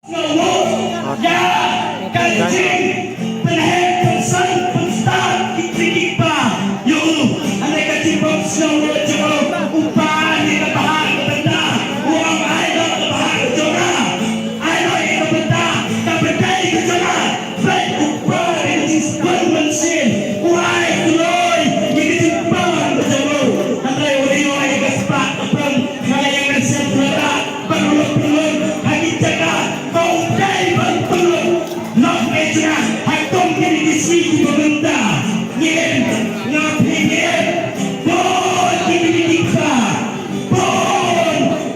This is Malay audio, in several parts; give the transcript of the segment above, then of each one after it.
Ya, kancing penhen pensan penstan kritik pa. Yo, ane kancing pensan jero upan di bahan benda. Uang air bahan jora. Air itu benda, tak benda itu jora. Baik upan di pensin. Uai tuloy, ini bahan jero. Ane orang yang kespat pun kalau yang kesempatan perlu hagi jaga kau dai perlu nak kerja hatom ini di sini pemerintah yen ngapingin bon dididik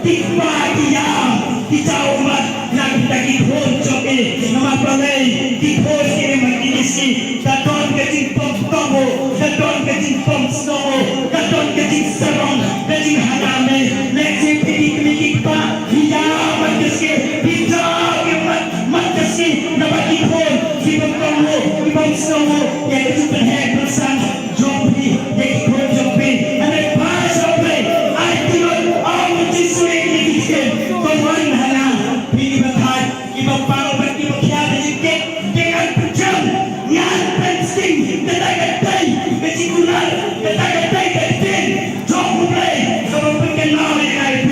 tikma diam dijaumat nak dagi hon joke nama balai di hon ini magisi dadon kecing pomtomo dadon kecing pomsnomo dadon kecing serong kecing haname leksi didik pa dia magisi dia kemat magisi nama di hon di pomtomo di pomsnomo yang itu penhen persan jopi yang hon jopi ane pas jopi ai tidak am jiswe didikin kawan hana pilih bahan ibu paro berarti berkiat sedikit dengan pejam yang penting ketai kecikulan ketai ketin jom mulai kalau berkenal dengan IP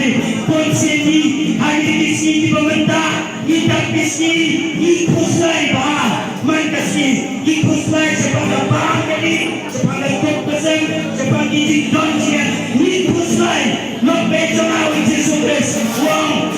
polisi ini hari di sini pemerintah hidup di sini ikut saya bah mengkasih ikut saya sebagai bang jadi sebagai kopesen sebagai donjian ikut saya nak berjalan uji sukses wang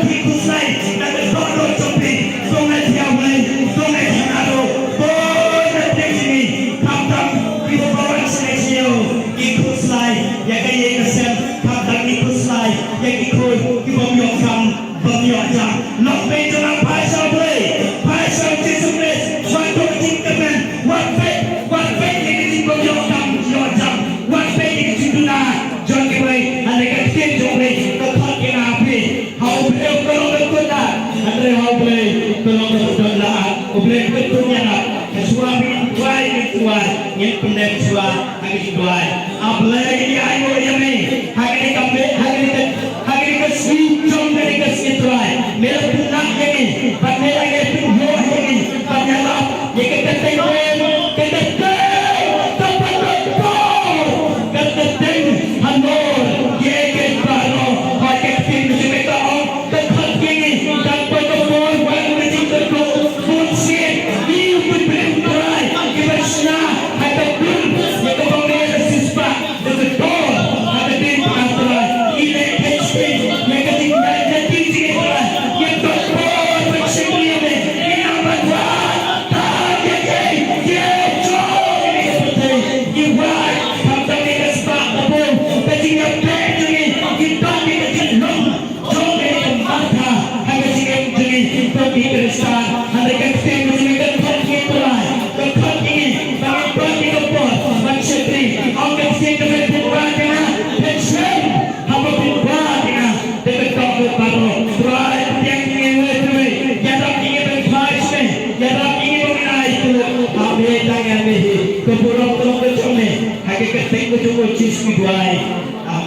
ikut saya dan berdoa coba dongai tiawai dongai hanaro boleh begini kapten ibu bawa selesio ikut saya yang kaya kesem kapten ikut saya yang ikut ibu miokam bermiokam nak berjalan paisa boleh paisa uji sukses waktu tingkatkan waktu ini ibu miokam miokam waktu ini cipta jangan boleh anda kecil boleh tetap kena api hau boleh kalau berkuda anda hau boleh kalau berkuda boleh berkuda suami tuai tuai yang pendek suai lagi tuai apalagi di ayo yang ni hari kambe hari kasih jom dari kasih tuai mela punak yang ni pada lagi tujuh yang ni pada lah yang kita tengok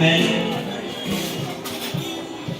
Amen.